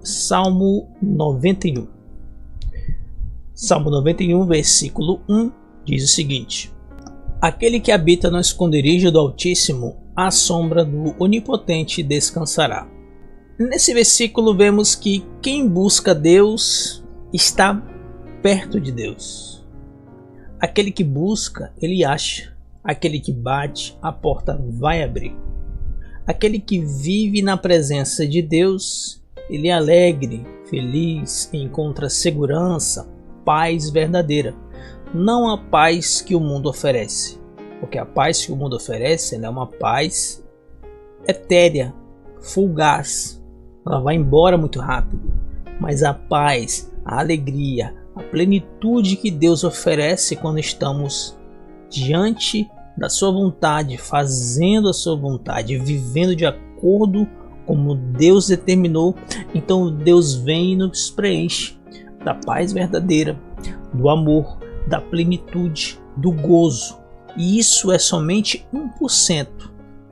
Salmo 91. Salmo 91, versículo 1, diz o seguinte: Aquele que habita no esconderijo do Altíssimo, à sombra do Onipotente descansará. Nesse versículo vemos que quem busca Deus está perto de Deus. Aquele que busca, ele acha. Aquele que bate, a porta vai abrir. Aquele que vive na presença de Deus, ele é alegre, feliz, encontra segurança, paz verdadeira. Não a paz que o mundo oferece, porque a paz que o mundo oferece é uma paz etérea, fugaz. Ela vai embora muito rápido. Mas a paz, a alegria, a plenitude que Deus oferece quando estamos diante da sua vontade, fazendo a sua vontade, vivendo de acordo como Deus determinou, então Deus vem e nos preenche da paz verdadeira, do amor, da plenitude, do gozo. E isso é somente 1%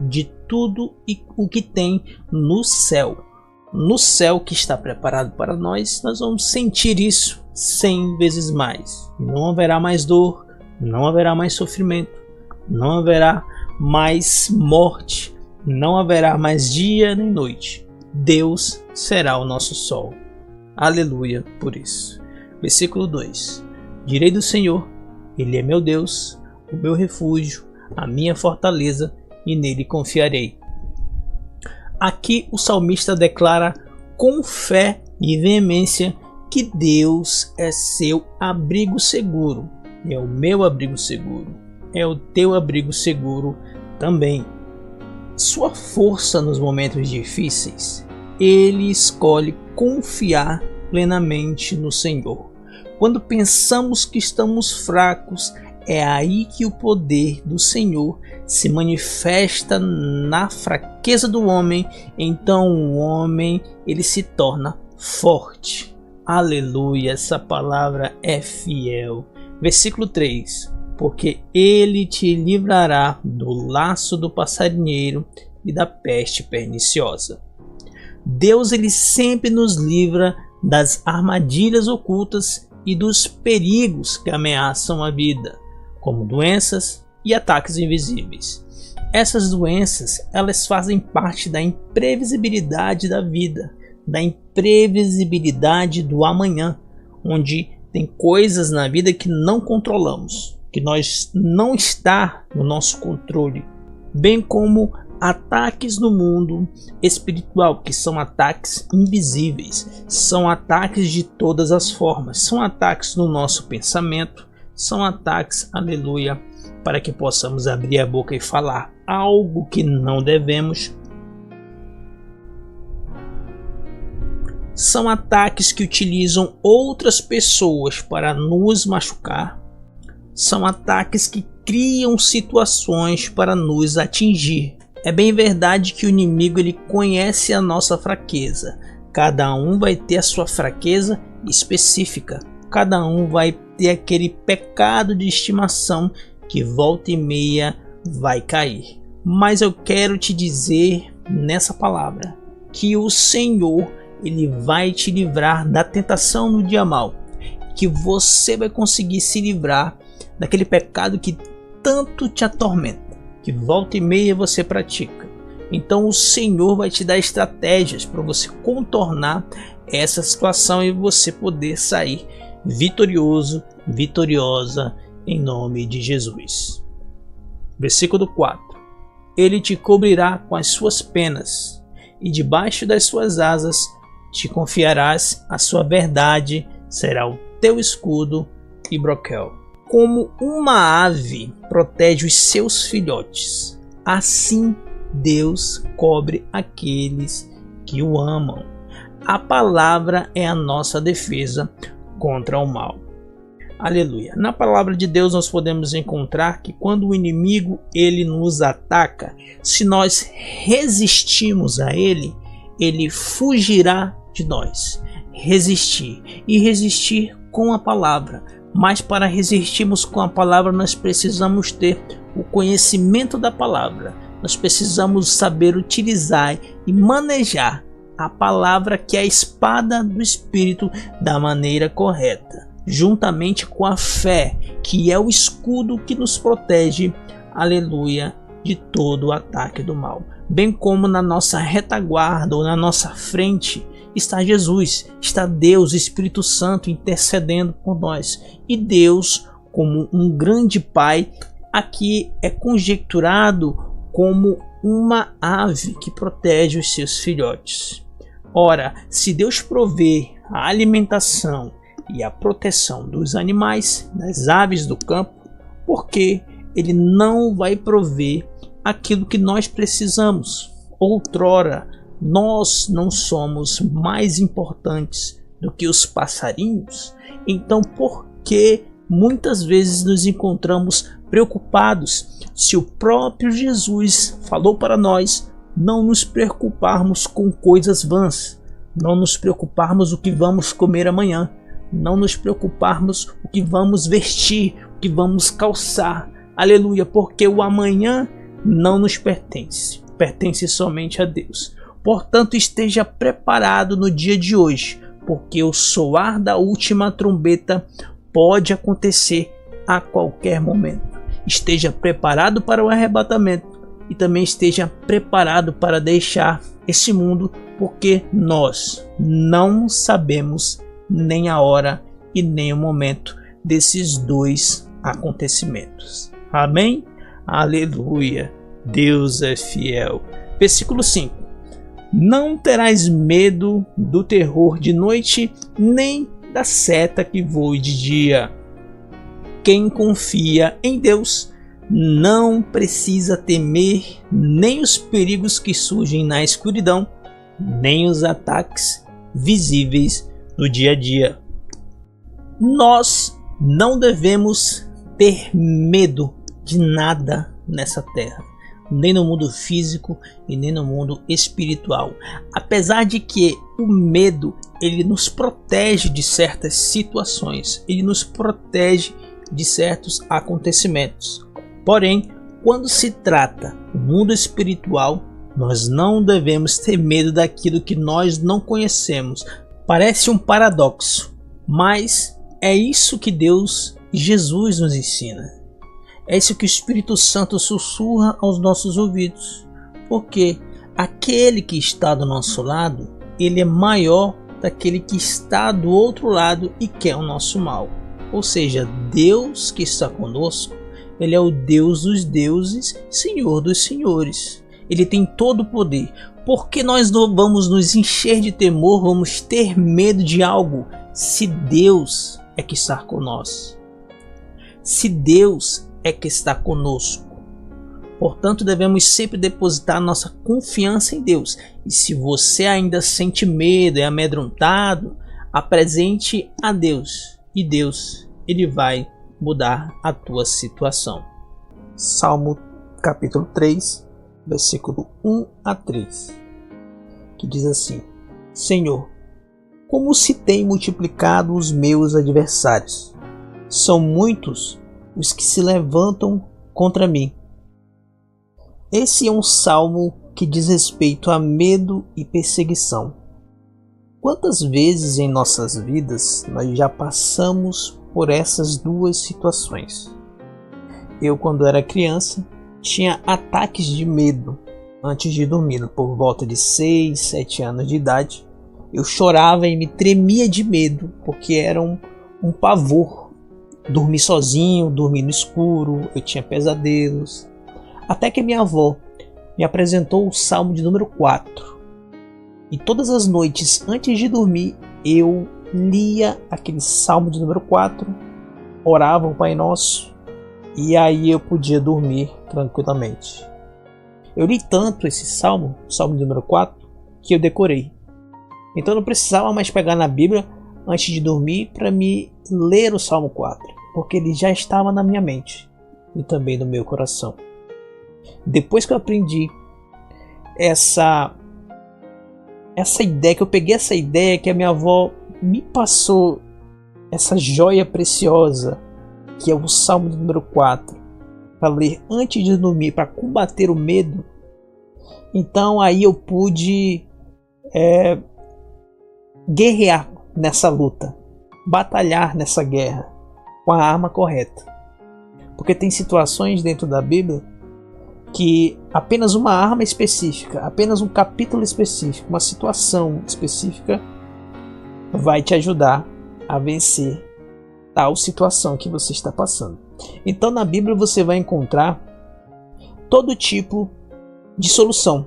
de tudo o que tem no céu. No céu que está preparado para nós vamos sentir isso 100 vezes mais. Não haverá mais dor, não haverá mais sofrimento, não haverá mais morte, não haverá mais dia nem noite. Deus será o nosso sol. Aleluia por isso. Versículo 2. Direi do Senhor, Ele é meu Deus, o meu refúgio, a minha fortaleza, e nele confiarei. Aqui o salmista declara com fé e veemência que Deus é seu abrigo seguro. É o meu abrigo seguro. É o teu abrigo seguro também. Sua força nos momentos difíceis, ele escolhe confiar plenamente no Senhor. Quando pensamos que estamos fracos, é aí que o poder do Senhor se manifesta na fraqueza do homem. Então o homem ele se torna forte. Aleluia, essa palavra é fiel. Versículo 3. Porque ele te livrará do laço do passarinheiro e da peste perniciosa. Deus ele sempre nos livra das armadilhas ocultas e dos perigos que ameaçam a vida, como doenças e ataques invisíveis. Essas doenças, elas fazem parte da imprevisibilidade da vida, da imprevisibilidade do amanhã, onde tem coisas na vida que não controlamos, que nós não está no nosso controle, bem como ataques no mundo espiritual, que são ataques invisíveis, são ataques de todas as formas, são ataques no nosso pensamento, são ataques, aleluia, para que possamos abrir a boca e falar algo que não devemos. São ataques que utilizam outras pessoas para nos machucar. São ataques que criam situações para nos atingir. É bem verdade que o inimigo ele conhece a nossa fraqueza. Cada um vai ter a sua fraqueza específica. Cada um vai ter aquele pecado de estimação que volta e meia vai cair. Mas eu quero te dizer nessa palavra que o Senhor ele vai te livrar da tentação no dia mau. Que você vai conseguir se livrar daquele pecado que tanto te atormenta, que volta e meia você pratica. Então o Senhor vai te dar estratégias para você contornar essa situação e você poder sair vitorioso, vitoriosa em nome de Jesus. Versículo 4. Ele te cobrirá com as suas penas e debaixo das suas asas te confiarás, a sua verdade será o teu escudo e broquel. Como uma ave protege os seus filhotes, assim Deus cobre aqueles que o amam. A palavra é a nossa defesa contra o mal. Aleluia. Na palavra de Deus nós podemos encontrar que quando o inimigo ele nos ataca, se nós resistimos a ele, ele fugirá de nós. Resistir e resistir com a palavra. Mas para resistirmos com a palavra nós precisamos ter o conhecimento da palavra. Nós precisamos saber utilizar e manejar a palavra, que é a espada do Espírito, da maneira correta, juntamente com a fé, que é o escudo que nos protege, aleluia, de todo o ataque do mal. Bem como na nossa retaguarda ou na nossa frente está Jesus, está Deus, Espírito Santo, intercedendo por nós. E Deus, como um grande Pai, aqui é conjecturado como uma ave que protege os seus filhotes. Ora, se Deus provê a alimentação e a proteção dos animais, das aves do campo, por que Ele não vai prover aquilo que nós precisamos? Outrora, nós não somos mais importantes do que os passarinhos? Então, por que muitas vezes nos encontramos preocupados se o próprio Jesus falou para nós não nos preocuparmos com coisas vãs, não nos preocuparmos o que vamos comer amanhã, não nos preocuparmos o que vamos vestir, o que vamos calçar, aleluia, porque o amanhã não nos pertence, pertence somente a Deus. Portanto, esteja preparado no dia de hoje, porque o soar da última trombeta pode acontecer a qualquer momento. Esteja preparado para o arrebatamento e também esteja preparado para deixar esse mundo, porque nós não sabemos nem a hora e nem o momento desses dois acontecimentos. Amém? Aleluia! Deus é fiel. Versículo 5. Não terás medo do terror de noite, nem da seta que voe de dia. Quem confia em Deus não precisa temer nem os perigos que surgem na escuridão, nem os ataques visíveis do dia a dia. Nós não devemos ter medo de nada nessa terra, nem no mundo físico e nem no mundo espiritual. Apesar de que o medo, ele nos protege de certas situações, ele nos protege de certos acontecimentos. Porém, quando se trata do mundo espiritual, nós não devemos ter medo daquilo que nós não conhecemos. Parece um paradoxo, mas é isso que Deus e Jesus nos ensina. É isso que o Espírito Santo sussurra aos nossos ouvidos, porque aquele que está do nosso lado, ele é maior daquele que está do outro lado e quer o nosso mal. Ou seja, Deus que está conosco, ele é o Deus dos deuses, Senhor dos senhores. Ele tem todo o poder. Por que nós não vamos nos encher de temor, vamos ter medo de algo, se Deus é que está conosco? Se Deus é que está conosco. Portanto, devemos sempre depositar nossa confiança em Deus. E se você ainda sente medo, é amedrontado, apresente a Deus. E Deus, ele vai mudar a tua situação. Salmo capítulo 3, versículo 1 a 3, que diz assim: Senhor, como se tem multiplicado os meus adversários. São muitos os que se levantam contra mim. Esse é um salmo que diz respeito a medo e perseguição. Quantas vezes em nossas vidas nós já passamos por essas duas situações? Eu, quando era criança, tinha ataques de medo antes de dormir. Por volta de 6, 7 anos de idade, eu chorava e me tremia de medo, porque era um pavor. Dormir sozinho, dormir no escuro, eu tinha pesadelos. Até que minha avó me apresentou o Salmo de número 4. E todas as noites, antes de dormir, eu lia aquele Salmo de número 4, orava o Pai Nosso, e aí eu podia dormir tranquilamente. Eu li tanto esse Salmo, o Salmo de número 4, que eu decorei. Então eu não precisava mais pegar na Bíblia antes de dormir para me ler o Salmo 4, porque ele já estava na minha mente e também no meu coração. Depois que eu aprendi essa ideia, que eu peguei essa ideia que a minha avó me passou, essa joia preciosa, que é o Salmo de número 4, para ler antes de dormir, para combater o medo. Então aí eu pude guerrear nessa luta, batalhar nessa guerra com a arma correta. Porque tem situações dentro da Bíblia que apenas uma arma específica, apenas um capítulo específico, uma situação específica vai te ajudar a vencer tal situação que você está passando. Então na Bíblia você vai encontrar todo tipo de solução.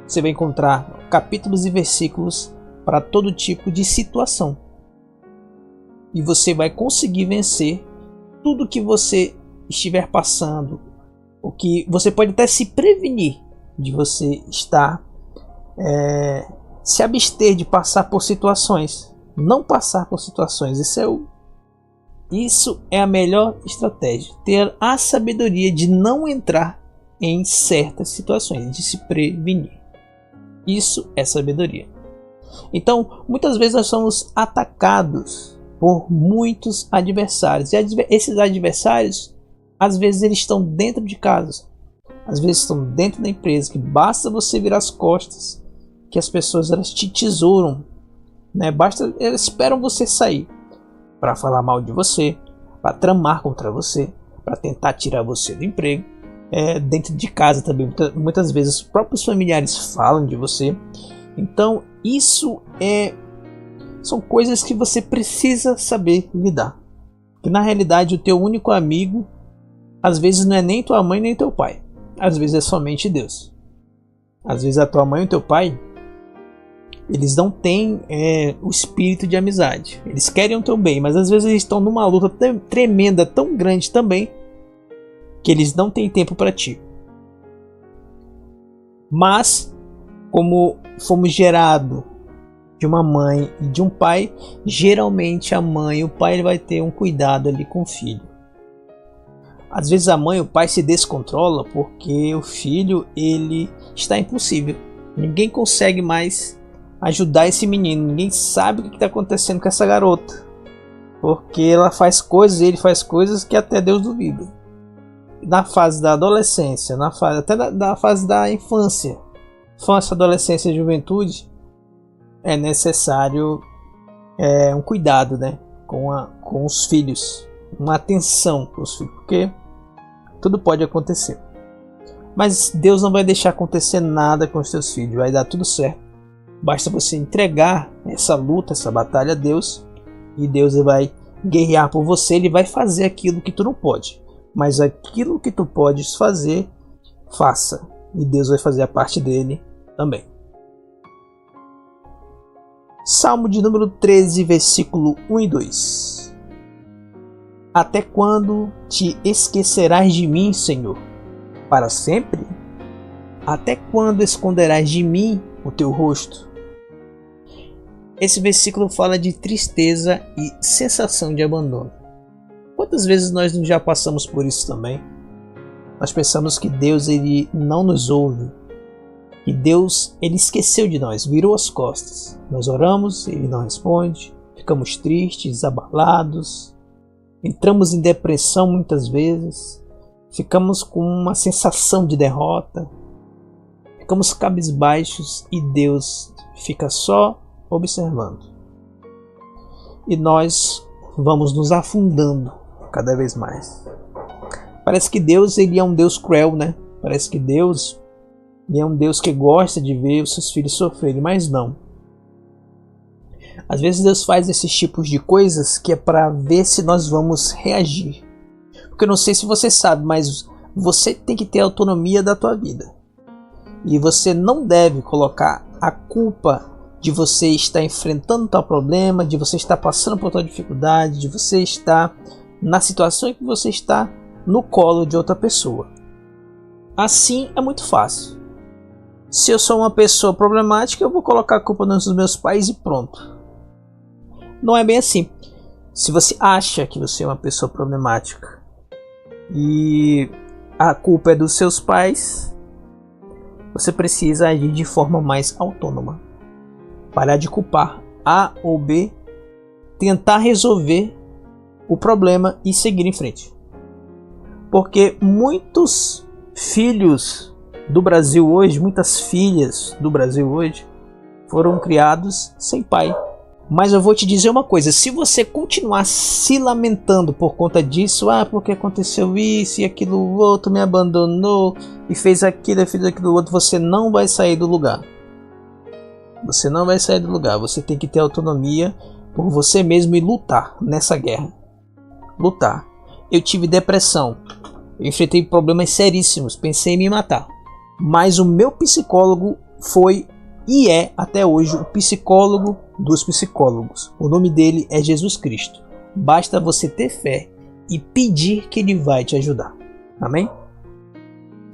Você vai encontrar capítulos e versículos para todo tipo de situação. E você vai conseguir vencer tudo que você estiver passando. O que você pode até se prevenir de você estar se abster de passar por situações. Não passar por situações. Isso é a melhor estratégia. Ter a sabedoria de não entrar em certas situações, de se prevenir. Isso é sabedoria. Então, muitas vezes nós somos atacados por muitos adversários. E esses adversários, às vezes eles estão dentro de casa. Às vezes estão dentro da empresa, que basta você virar as costas, que as pessoas elas te tesouram, né? Elas esperam você sair para falar mal de você, para tramar contra você, para tentar tirar você do emprego. Dentro de casa também, muitas vezes os próprios familiares falam de você. Então isso são coisas que você precisa saber lidar. Que na realidade o teu único amigo às vezes não é nem tua mãe nem teu pai. Às vezes é somente Deus. Às vezes a tua mãe e o teu pai, eles não têm o espírito de amizade. Eles querem o teu bem, mas às vezes eles estão numa luta tremenda, tão grande também, que eles não têm tempo para ti. Mas, como fomos gerados de uma mãe e de um pai, geralmente a mãe e o pai ele vai ter um cuidado ali com o filho. Às vezes a mãe e o pai se descontrola porque o filho ele está impossível. Ninguém consegue mais ajudar esse menino. Ninguém sabe o que está acontecendo com essa garota, porque ela faz coisas, ele faz coisas que até Deus duvida. Na fase da adolescência, até na fase da infância, adolescência e juventude, é necessário um cuidado, né, com os filhos, uma atenção para os filhos, porque tudo pode acontecer. Mas Deus não vai deixar acontecer nada com os teus filhos, vai dar tudo certo. Basta você entregar essa luta, essa batalha a Deus, e Deus vai guerrear por você. Ele vai fazer aquilo que tu não pode, mas aquilo que tu podes fazer, faça, e Deus vai fazer a parte dele também. Salmo de número 13, versículo 1 e 2. Até quando te esquecerás de mim, Senhor? Para sempre? Até quando esconderás de mim o teu rosto? Esse versículo fala de tristeza e sensação de abandono. Quantas vezes nós já passamos por isso também? Nós pensamos que Deus ele não nos ouve, que Deus ele esqueceu de nós, virou as costas. Nós oramos, ele não responde, ficamos tristes, abalados, entramos em depressão muitas vezes, ficamos com uma sensação de derrota, ficamos cabisbaixos e Deus fica só observando. E nós vamos nos afundando cada vez mais. Parece que Deus ele é um Deus cruel, né? Parece que Deus ele é um Deus que gosta de ver os seus filhos sofrerem, mas não. Às vezes Deus faz esses tipos de coisas que é para ver se nós vamos reagir. Porque eu não sei se você sabe, mas você tem que ter a autonomia da tua vida. E você não deve colocar a culpa de você estar enfrentando tal problema, de você estar passando por tal dificuldade, de você estar na situação em que você está no colo de outra pessoa. Assim é muito fácil. Se eu sou uma pessoa problemática, eu vou colocar a culpa nos meus pais e pronto. Não é bem assim. Se você acha que você é uma pessoa problemática e a culpa é dos seus pais, você precisa agir de forma mais autônoma. Parar de culpar A ou B, tentar resolver o problema e seguir em frente. Porque muitos filhos do Brasil hoje, muitas filhas do Brasil hoje, foram criados sem pai. Mas eu vou te dizer uma coisa, se você continuar se lamentando por conta disso, porque aconteceu isso e aquilo outro, me abandonou e fez aquilo outro, você não vai sair do lugar. Você não vai sair do lugar, você tem que ter autonomia por você mesmo e lutar nessa guerra. Lutar. Eu tive depressão, eu enfrentei problemas seríssimos, pensei em me matar. Mas o meu psicólogo foi e é até hoje o psicólogo dos psicólogos. O nome dele é Jesus Cristo. Basta você ter fé e pedir que ele vai te ajudar. Amém?